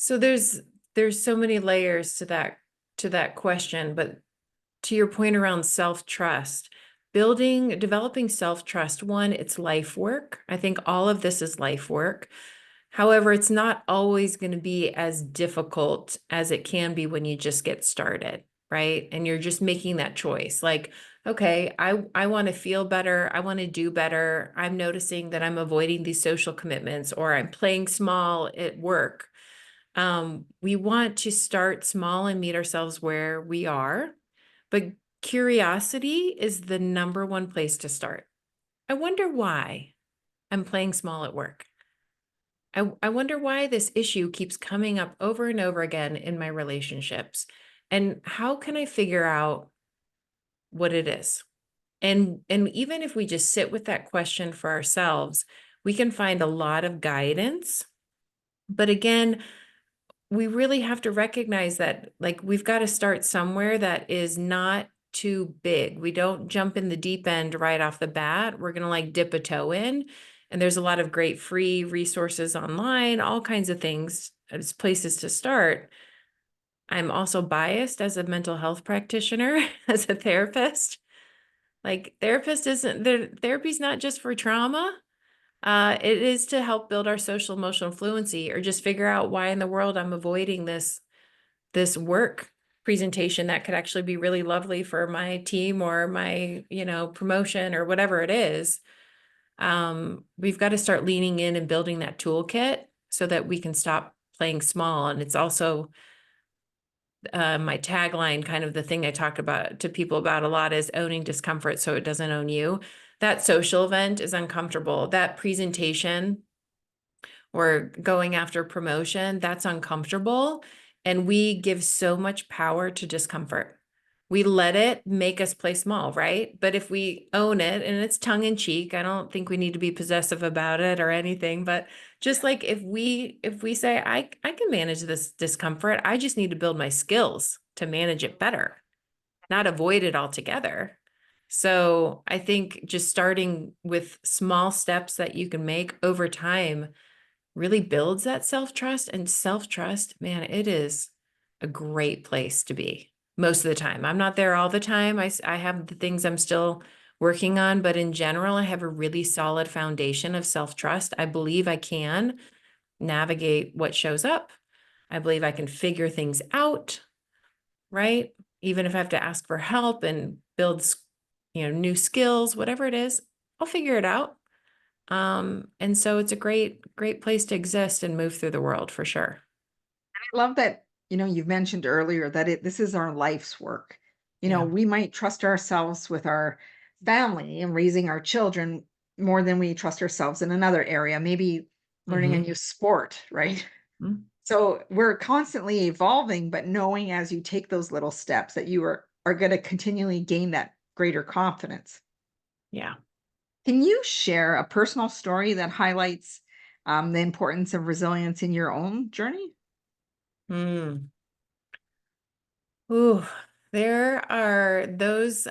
So there's so many layers to that question, but to your point around self-trust, developing self-trust, one, it's life work. I think all of this is life work. However, it's not always going to be as difficult as it can be when you just get started, right? And you're just making that choice. Like, okay, I want to feel better. I want to do better. I'm noticing that I'm avoiding these social commitments or I'm playing small at work. We want to start small and meet ourselves where we are, but curiosity is the number one place to start. I wonder why I'm playing small at work. I wonder why this issue keeps coming up over and over again in my relationships. And how can I figure out what it is? And even if we just sit with that question for ourselves, we can find a lot of guidance. But again, we really have to recognize that like we've got to start somewhere that is not too big. We don't jump in the deep end right off the bat. We're going to like dip a toe in. And there's a lot of great free resources online, all kinds of things as places to start. I'm also biased as a mental health practitioner, as a therapist. Like therapy's not just for trauma. It is to help build our social emotional fluency or just figure out why in the world I'm avoiding this work presentation that could actually be really lovely for my team or my, promotion or whatever it is. We've got to start leaning in and building that toolkit so that we can stop playing small. And it's also my tagline, kind of the thing I talk about to people about a lot is owning discomfort so it doesn't own you. That social event is uncomfortable. That presentation or going after promotion, that's uncomfortable. And we give so much power to discomfort. We let it make us play small, right? But if we own it and it's tongue in cheek, I don't think we need to be possessive about it or anything. But just like if we say, I can manage this discomfort, I just need to build my skills to manage it better, not avoid it altogether. So I think just starting with small steps that you can make over time really builds that self-trust. And self-trust, man, it is a great place to be most of the time. I'm not there all the time. I have the things I'm still working on, but in general, I have a really solid foundation of self-trust. I believe I can navigate what shows up. I believe I can figure things out, right? Even if I have to ask for help and build, new skills, whatever it is, I'll figure it out. And so it's a great place to exist and move through the world for sure. I love that, you've mentioned earlier that this is our life's work. Yeah. We might trust ourselves with our family and raising our children more than we trust ourselves in another area, maybe learning a Mm-hmm. new sport, right? So we're constantly evolving, but knowing as you take those little steps that you are going to continually gain that greater confidence. Yeah. Can you share a personal story that highlights the importance of resilience in your own journey? Mm. Ooh, there are those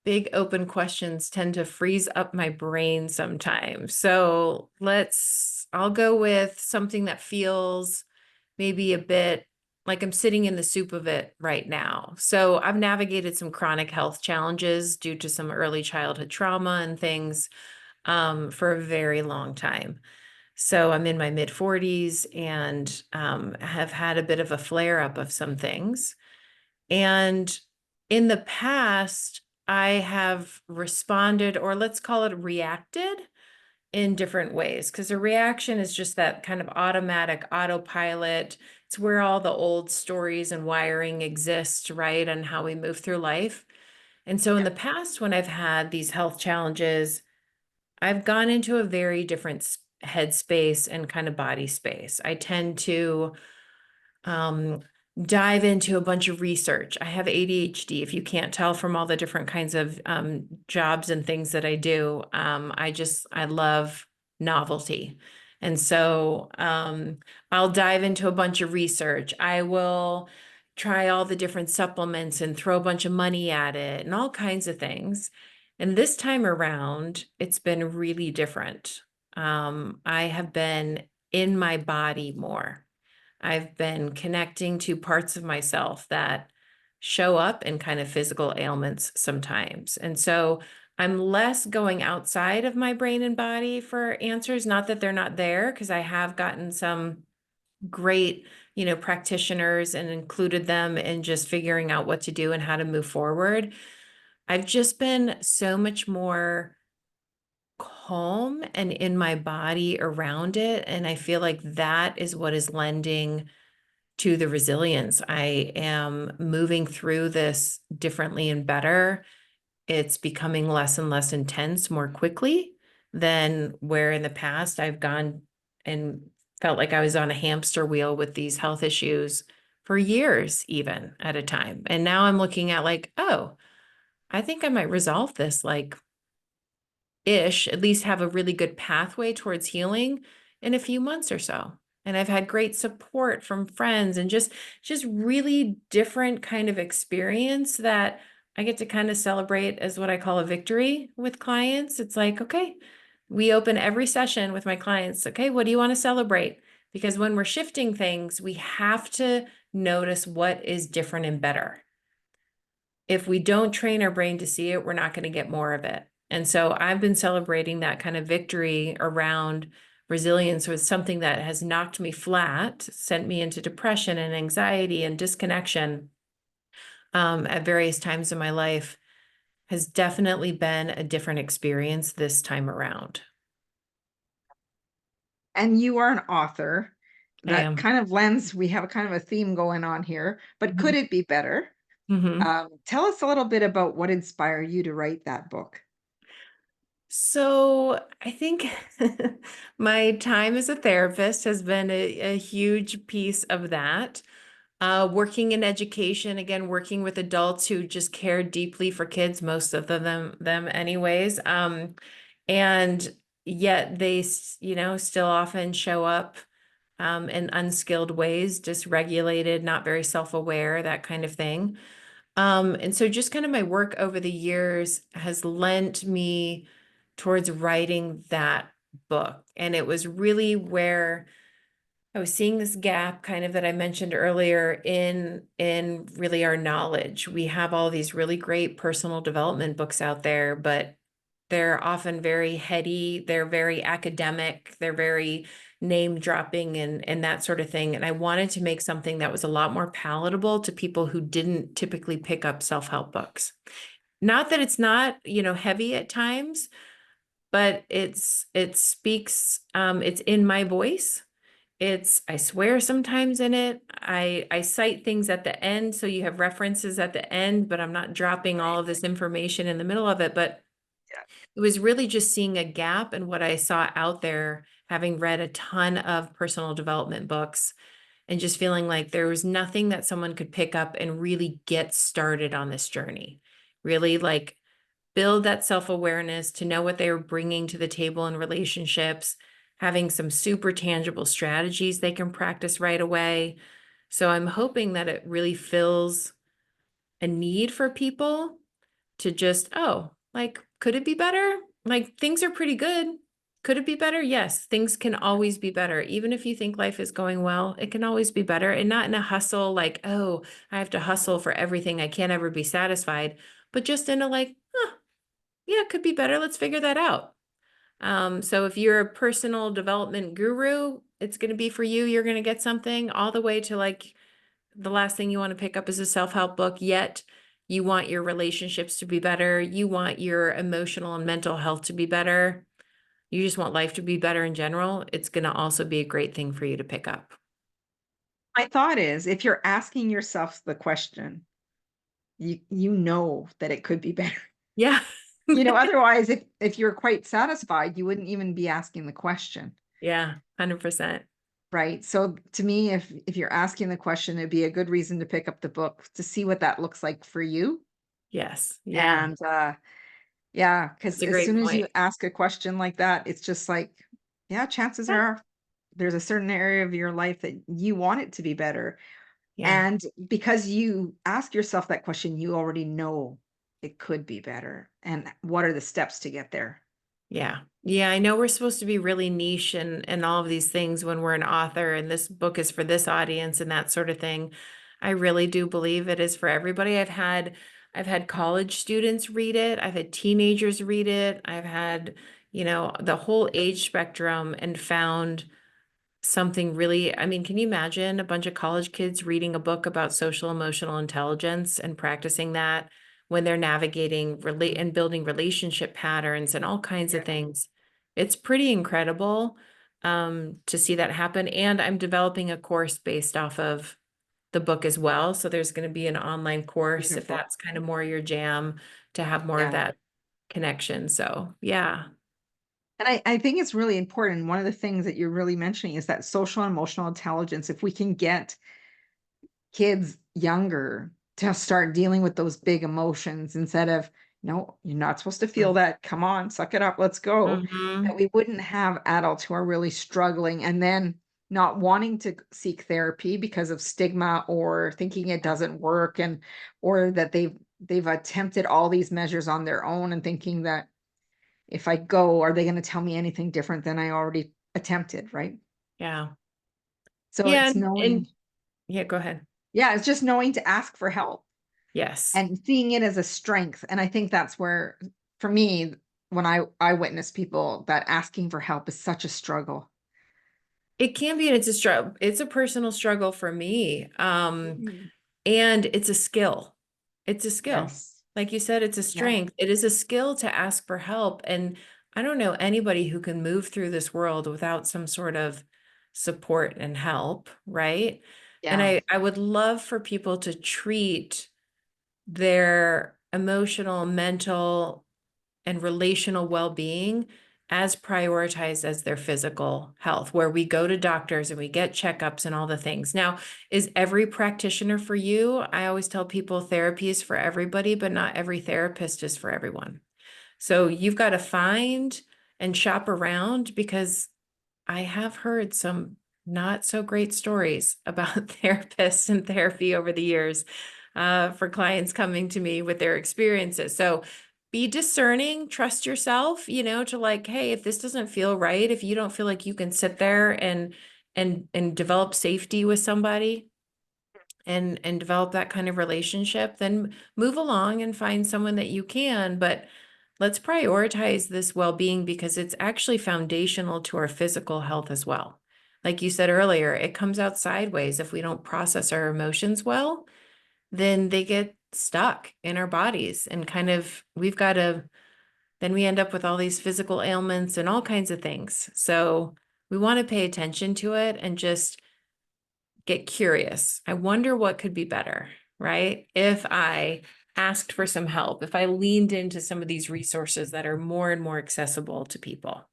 big open questions tend to freeze up my brain sometimes. So I'll go with something that feels maybe a bit like I'm sitting in the soup of it right now. So I've navigated some chronic health challenges due to some early childhood trauma and things for a very long time. So I'm in my mid 40s and have had a bit of a flare up of some things. And in the past, I have responded, or let's call it reacted in different ways, because a reaction is just that kind of automatic autopilot. It's where all the old stories and wiring exist, right? And how we move through life. And so in the past, when I've had these health challenges, I've gone into a very different headspace and kind of body space. I tend to um, dive into a bunch of research. I have ADHD. If you can't tell from all the different kinds of jobs and things that I do, I love novelty. And so I'll dive into a bunch of research. I will try all the different supplements and throw a bunch of money at it and all kinds of things. And this time around, it's been really different. I have been in my body more. I've been connecting to parts of myself that show up in kind of physical ailments sometimes. And so I'm less going outside of my brain and body for answers, not that they're not there, because I have gotten some great, practitioners and included them in just figuring out what to do and how to move forward. I've just been so much more calm and in my body around it. And I feel like that is what is lending to the resilience. I am moving through this differently and better. It's becoming less and less intense more quickly than where in the past I've gone and felt like I was on a hamster wheel with these health issues for years, even at a time. And now I'm looking at like, oh, I think I might resolve this like ish, at least have a really good pathway towards healing in a few months or so. And I've had great support from friends and just really different kind of experience that I get to kind of celebrate as what I call a victory with clients. It's like, okay, we open every session with my clients. Okay, what do you want to celebrate? Because when we're shifting things, we have to notice what is different and better. If we don't train our brain to see it, we're not going to get more of it. And so I've been celebrating that kind of victory around resilience with something that has knocked me flat, sent me into depression and anxiety and disconnection at various times in my life, has definitely been a different experience this time around. And you are an author. I That am. kind of lens, we have a kind of a theme going on here, but could Mhm. it be better? Mhm. Tell us a little bit about what inspired you to write that book. So I think my time as a therapist has been a huge piece of that. Working in education, again, working with adults who just care deeply for kids, most of them anyways. And yet they, still often show up in unskilled ways, dysregulated, not very self-aware, that kind of thing. And so just kind of my work over the years has lent me towards writing that book. And it was really where I was seeing this gap kind of that I mentioned earlier in really our knowledge. We have all these really great personal development books out there, but they're often very heady, they're very academic, they're very name dropping and that sort of thing. And I wanted to make something that was a lot more palatable to people who didn't typically pick up self-help books. Not that it's not, heavy at times, but it speaks, it's in my voice. I swear sometimes in it. I cite things at the end, so you have references at the end, but I'm not dropping all of this information in the middle of it. But it was really just seeing a gap in what I saw out there, having read a ton of personal development books and just feeling like there was nothing that someone could pick up and really get started on this journey. Really like build that self-awareness to know what they were bringing to the table in relationships, having some super tangible strategies they can practice right away. So I'm hoping that it really fills a need for people to just, oh, like, could it be better? Like, things are pretty good. Could it be better? Yes, things can always be better. Even if you think life is going well, it can always be better. And not in a hustle, like, oh, I have to hustle for everything. I can't ever be satisfied. But just in a like, yeah, it could be better. Let's figure that out. So if you're a personal development guru, it's going to be for you. You're going to get something all the way to like the last thing you want to pick up is a self-help book, yet you want your relationships to be better. You want your emotional and mental health to be better. You just want life to be better in general. It's going to also be a great thing for you to pick up. My thought is, if you're asking yourself the question, you know that it could be better. Yeah. Otherwise, if you're quite satisfied, you wouldn't even be asking the question, Yeah, 100%. right? So to me, if you're asking the question, it'd be a good reason to pick up the book to see what that looks like for you. Yes. Yeah. And yeah, because That's a as great soon as you point. ask a question like that, it's just like, yeah, chances are there's a certain area of your life that you want it to be better. Yeah. And because you ask yourself that question, you already know it could be better. And what are the steps to get there? Yeah. Yeah, I know we're supposed to be really niche and all of these things when we're an author and this book is for this audience and that sort of thing. I really do believe it is for everybody. I've had college students read it. I've had teenagers read it. I've had, the whole age spectrum and found something really, I mean, can you imagine a bunch of college kids reading a book about social emotional intelligence and practicing that when they're navigating relate and building relationship patterns and all kinds Yeah. of things? It's pretty incredible to see that happen. And I'm developing a course based off of the book as well. So there's going to be an online course if Beautiful. that's kind of more your jam to have more of Yeah. that connection. So yeah. And I think it's really important. One of the things that you're really mentioning is that social and emotional intelligence. If we can get kids younger to start dealing with those big emotions instead of, no, you're not supposed to feel that. Come on, suck it up, let's go. That Mm-hmm. we wouldn't have adults who are really struggling and then not wanting to seek therapy because of stigma or thinking it doesn't work, and or that they've attempted all these measures on their own and thinking that if I go, are they going to tell me anything different than I already attempted, right? Yeah. So Yeah. it's And knowing, yeah, go ahead. yeah, it's just knowing to ask for help Yes. and seeing it as a strength. And I think that's where, for me, when I witness people, that asking for help is such a struggle. It can be, and it's a struggle. It's a personal struggle for me. Mhm. And it's a skill. It's a skill. Yes. Like you said, it's a Yeah. strength. It is a skill to ask for help. And I don't know anybody who can move through this world without some sort of support and help, right? And Yeah. I would love for people to treat their emotional, mental, and relational well-being as prioritized as their physical health, where we go to doctors and we get checkups and all the things. Now, is every practitioner for you? I always tell people therapy is for everybody, but not every therapist is for everyone. So you've got to find and shop around, because I have heard some not so great stories about therapists and therapy over the years for clients coming to me with their experiences. So be discerning, trust yourself, to like, hey, if this doesn't feel right, if you don't feel like you can sit there and develop safety with somebody and develop that kind of relationship, then move along and find someone that you can. But let's prioritize this well-being because it's actually foundational to our physical health as well. Like you said earlier, it comes out sideways if we don't process our emotions well, then they get stuck in our bodies and kind of then we end up with all these physical ailments and all kinds of things. So we want to pay attention to it and just get curious. I wonder what could be better, right? If I asked for some help, if I leaned into some of these resources that are more and more accessible to people.